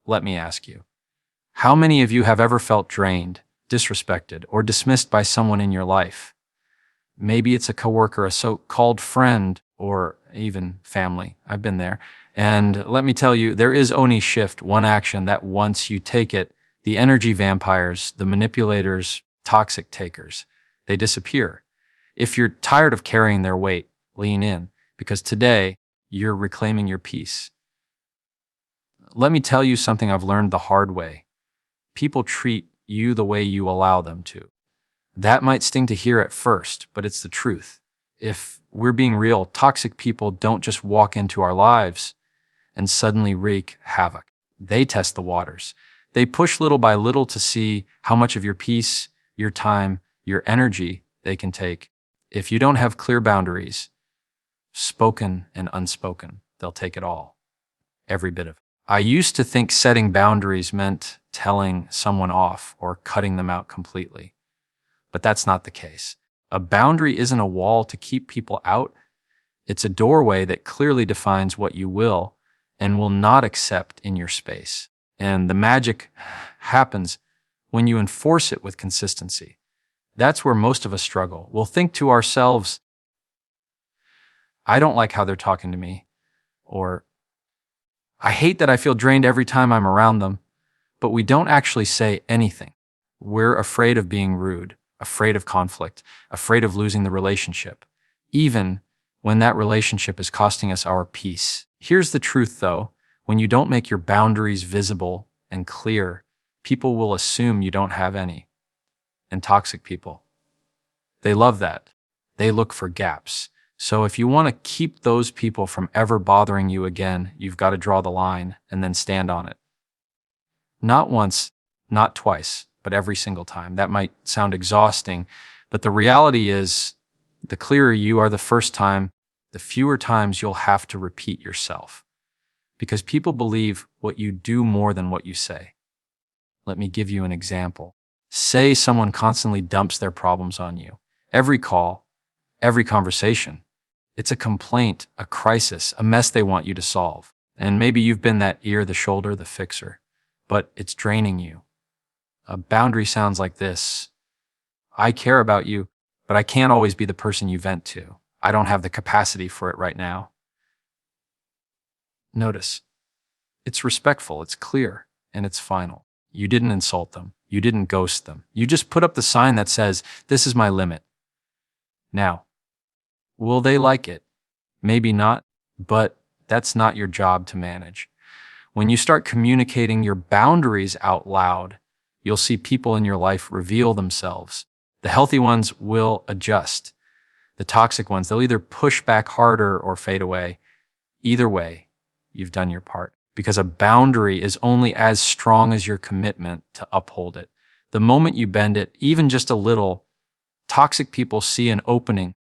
Let me ask you, how many of you have ever felt drained, disrespected, or dismissed by someone in your life? Maybe it's a coworker, a so-called friend, or even family. I've been there. And let me tell you, there is only shift, one action that once you take it, the energy vampires, the manipulators, toxic takers, they disappear. If you're tired of carrying their weight, lean in, because today you're reclaiming your peace. Let me tell you something I've learned the hard way. People treat you the way you allow them to. That might sting to hear at first, but it's the truth. If we're being real, toxic people don't just walk into our lives and suddenly wreak havoc. They test the waters. They push little by little to see how much of your peace, your time, your energy they can take. If you don't have clear boundaries, spoken and unspoken, they'll take it all. Every bit of it. I used to think setting boundaries meant telling someone off or cutting them out completely. But that's not the case. A boundary isn't a wall to keep people out. It's a doorway that clearly defines what you will and will not accept in your space. And the magic happens when you enforce it with consistency. That's where most of us struggle. We'll think to ourselves, I don't like how they're talking to me, or I hate that I feel drained every time I'm around them, but we don't actually say anything. We're afraid of being rude, afraid of conflict, afraid of losing the relationship, even when that relationship is costing us our peace. Here's the truth, though. When you don't make your boundaries visible and clear, people will assume you don't have any. And toxic people, they love that. They look for gaps. So if you want to keep those people from ever bothering you again, you've got to draw the line and then stand on it. Not once, not twice, but every single time. That might sound exhausting, but the reality is the clearer you are the first time, the fewer times you'll have to repeat yourself. Because people believe what you do more than what you say. Let me give you an example. Say someone constantly dumps their problems on you. Every call, every conversation. It's a complaint, a crisis, a mess they want you to solve. And maybe you've been that ear, the shoulder, the fixer, but it's draining you. A boundary sounds like this. I care about you, but I can't always be the person you vent to. I don't have the capacity for it right now. Notice, it's respectful, it's clear, and it's final. You didn't insult them. You didn't ghost them. You just put up the sign that says, this is my limit. Now, will they like it? Maybe not, but that's not your job to manage. When you start communicating your boundaries out loud, you'll see people in your life reveal themselves. The healthy ones will adjust. The toxic ones, they'll either push back harder or fade away. Either way, you've done your part. Because a boundary is only as strong as your commitment to uphold it. The moment you bend it, even just a little, toxic people see an opening.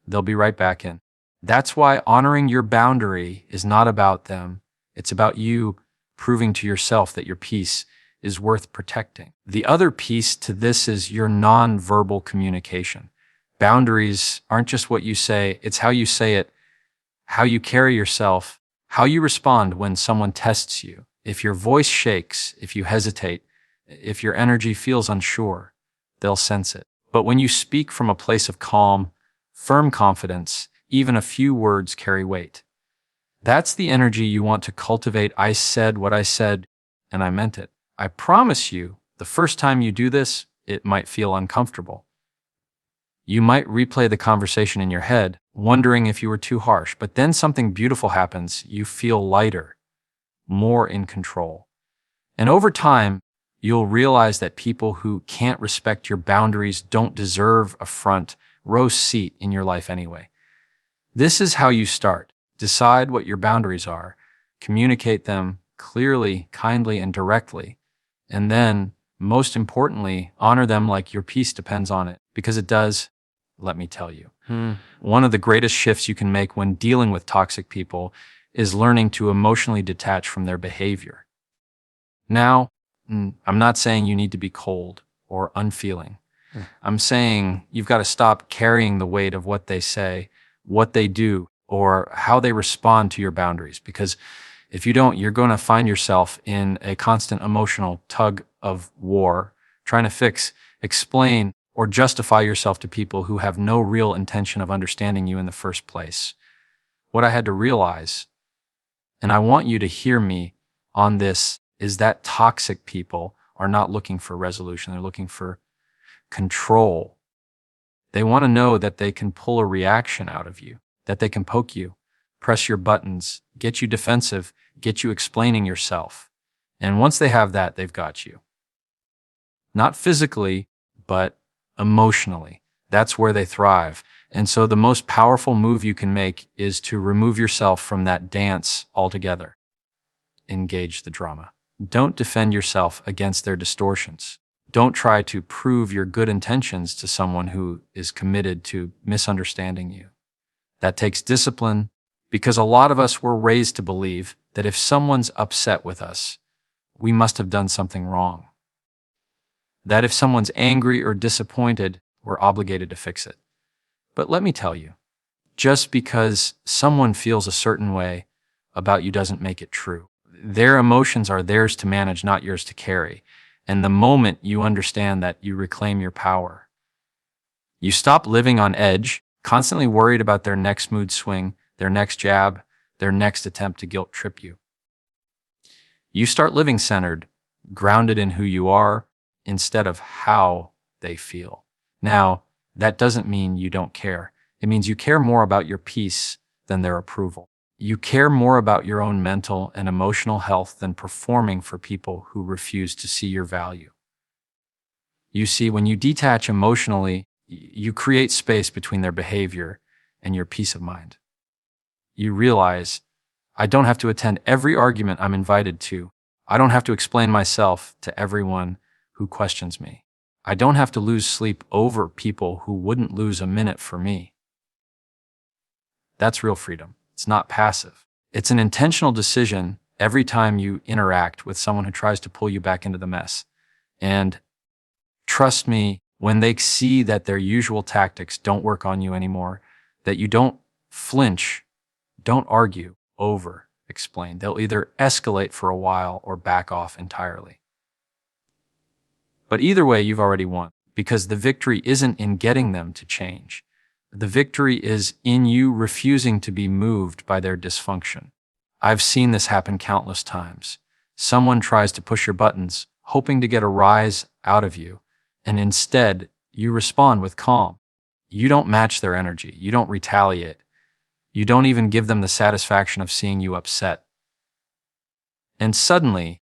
They'll be right back in. That's why honoring your boundary is not about them. It's about you proving to yourself that your peace is worth protecting. The other piece to this is your non-verbal communication. Boundaries aren't just what you say, it's how you say it, how you carry yourself, how you respond when someone tests you. If your voice shakes, if you hesitate, if your energy feels unsure, they'll sense it. But when you speak from a place of calm, firm confidence, even a few words carry weight. That's the energy you want to cultivate. I said what I said, and I meant it. I promise you, the first time you do this, it might feel uncomfortable. You might replay the conversation in your head, wondering if you were too harsh, but then something beautiful happens. You feel lighter, more in control. And over time, you'll realize that people who can't respect your boundaries don't deserve a front row seat in your life anyway. This is how you start. Decide what your boundaries are, communicate them clearly, kindly, and directly, and then, most importantly, honor them like your peace depends on it, because it does. Let me tell you. One of the greatest shifts you can make when dealing with toxic people is learning to emotionally detach from their behavior. Now, I'm not saying you need to be cold or unfeeling. I'm saying you've got to stop carrying the weight of what they say, what they do, or how they respond to your boundaries. Because If you don't, you're going to find yourself in a constant emotional tug of war, trying to fix, explain, or justify yourself to people who have no real intention of understanding you in the first place. What I had to realize, and I want you to hear me on this, is that toxic people are not looking for resolution. They're looking for control. They want to know that they can pull a reaction out of you, that they can poke you, press your buttons, get you defensive, get you explaining yourself. And once they have that, they've got you. Not physically, but emotionally. That's where they thrive. And so the most powerful move you can make is to remove yourself from that dance altogether. Engage the drama. Don't defend yourself against their distortions. Don't try to prove your good intentions to someone who is committed to misunderstanding you. That takes discipline, because a lot of us were raised to believe that if someone's upset with us, we must have done something wrong. That if someone's angry or disappointed, we're obligated to fix it. But let me tell you, just because someone feels a certain way about you doesn't make it true. Their emotions are theirs to manage, not yours to carry. And the moment you understand that, you reclaim your power. You stop living on edge, constantly worried about their next mood swing, their next jab, their next attempt to guilt trip you. You start living centered, grounded in who you are instead of how they feel. Now, that doesn't mean you don't care. It means you care more about your peace than their approval. You care more about your own mental and emotional health than performing for people who refuse to see your value. You see, when you detach emotionally, you create space between their behavior and your peace of mind. You realize, I don't have to attend every argument I'm invited to. I don't have to explain myself to everyone who questions me. I don't have to lose sleep over people who wouldn't lose a minute for me. That's real freedom. It's not passive. It's an intentional decision every time you interact with someone who tries to pull you back into the mess. And trust me, when they see that their usual tactics don't work on you anymore, that you don't flinch, don't argue, over explain. They'll either escalate for a while or back off entirely. But either way, you've already won, because the victory isn't in getting them to change. The victory is in you refusing to be moved by their dysfunction. I've seen this happen countless times. Someone tries to push your buttons, hoping to get a rise out of you, and instead, you respond with calm. You don't match their energy. You don't retaliate. You don't even give them the satisfaction of seeing you upset. And suddenly,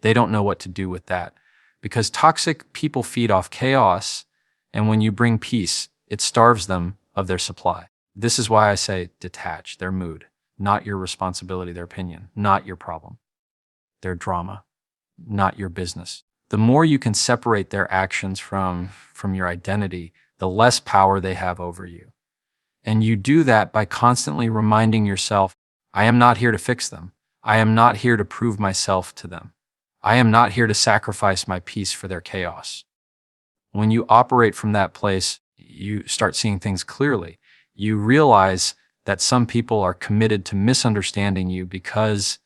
they don't know what to do with that, because toxic people feed off chaos, and when you bring peace, it starves them of their supply. This is why I say detach their mood, not your responsibility, their opinion, not your problem, their drama, not your business. The more you can separate their actions from your identity, the less power they have over you. And you do that by constantly reminding yourself, I am not here to fix them. I am not here to prove myself to them. I am not here to sacrifice my peace for their chaos. When you operate from that place, you start seeing things clearly. You realize that some people are committed to misunderstanding you because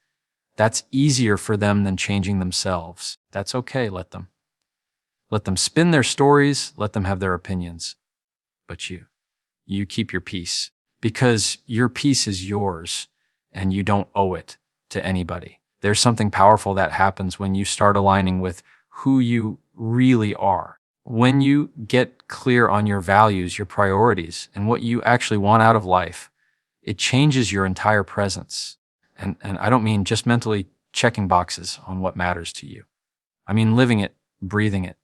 that's easier for them than changing themselves. That's okay, let them. Let them spin their stories, let them have their opinions. But you keep your peace, because your peace is yours and you don't owe it to anybody. There's something powerful that happens when you start aligning with who you really are. When you get clear on your values, your priorities, and what you actually want out of life, it changes your entire presence. And I don't mean just mentally checking boxes on what matters to you. I mean living it, breathing it,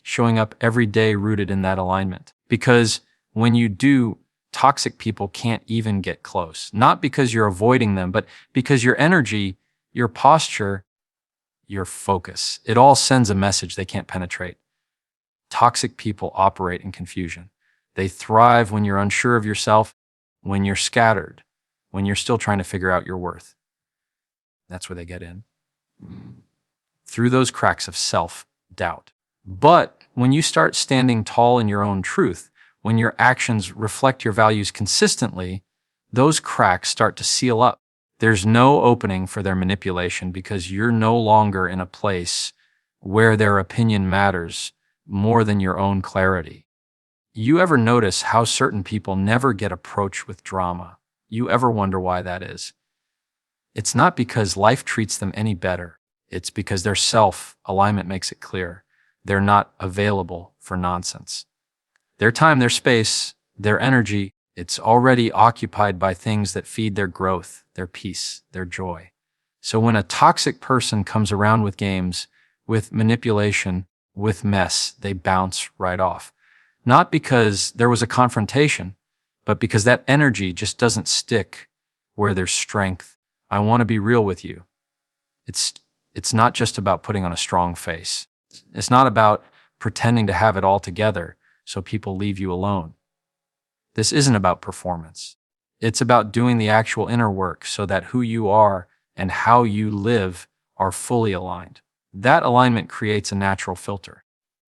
showing up every day rooted in that alignment. Because when you do, toxic people can't even get close. Not because you're avoiding them, but because your energy, your posture, your focus, it all sends a message they can't penetrate. Toxic people operate in confusion. They thrive when you're unsure of yourself, when you're scattered, when you're still trying to figure out your worth. That's where they get in. Through those cracks of self-doubt. But when you start standing tall in your own truth, when your actions reflect your values consistently, those cracks start to seal up. There's no opening for their manipulation because you're no longer in a place where their opinion matters more than your own clarity. You ever notice how certain people never get approached with drama? You ever wonder why that is? It's not because life treats them any better. It's because their self-alignment makes it clear. They're not available for nonsense. Their time, their space, their energy, it's already occupied by things that feed their growth, their peace, their joy. So when a toxic person comes around with games, with manipulation, with mess, they bounce right off. Not because there was a confrontation, but because that energy just doesn't stick where there's strength. I want to be real with you. It's not just about putting on a strong face. It's not about pretending to have it all together so people leave you alone. This isn't about performance. It's about doing the actual inner work so that who you are and how you live are fully aligned. That alignment creates a natural filter.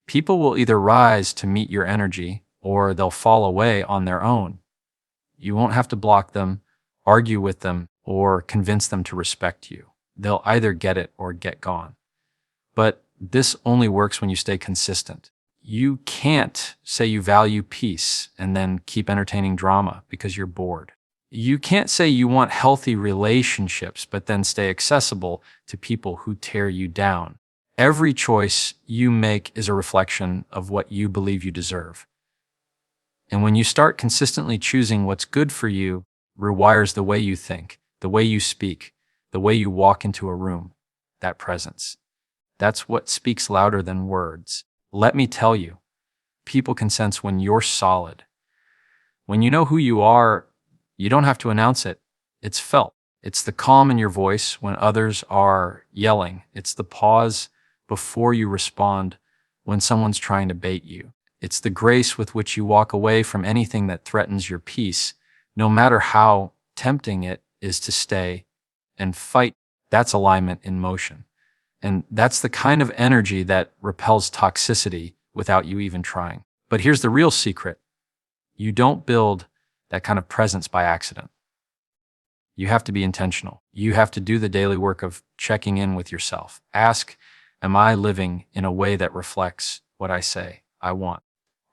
People will either rise to meet your energy or they'll fall away on their own. You won't have to block them, argue with them, or convince them to respect you. They'll either get it or get gone. But this only works when you stay consistent. You can't say you value peace and then keep entertaining drama because you're bored. You can't say you want healthy relationships but then stay accessible to people who tear you down. Every choice you make is a reflection of what you believe you deserve. And when you start consistently choosing what's good for you, rewires the way you think, the way you speak, the way you walk into a room, that presence. That's what speaks louder than words. Let me tell you, people can sense when you're solid. When you know who you are, you don't have to announce it. It's felt. It's the calm in your voice when others are yelling. It's the pause before you respond when someone's trying to bait you. It's the grace with which you walk away from anything that threatens your peace, no matter how tempting it is to stay and fight. That's alignment in motion. And that's the kind of energy that repels toxicity without you even trying. But here's the real secret. You don't build that kind of presence by accident. You have to be intentional. You have to do the daily work of checking in with yourself. Ask, am I living in a way that reflects what I say I want?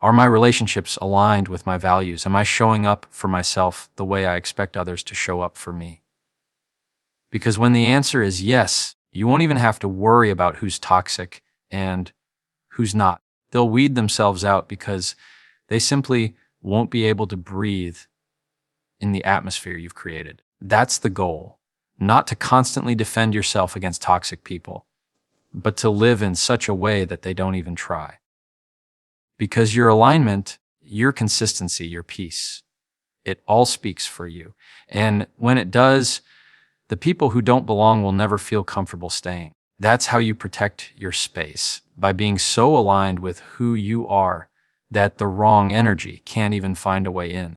Are my relationships aligned with my values? Am I showing up for myself the way I expect others to show up for me? Because when the answer is yes, you won't even have to worry about who's toxic and who's not. They'll weed themselves out because they simply won't be able to breathe in the atmosphere you've created. That's the goal, not to constantly defend yourself against toxic people, but to live in such a way that they don't even try. Because your alignment, your consistency, your peace, it all speaks for you. And when it does, the people who don't belong will never feel comfortable staying. That's how you protect your space, by being so aligned with who you are that the wrong energy can't even find a way in.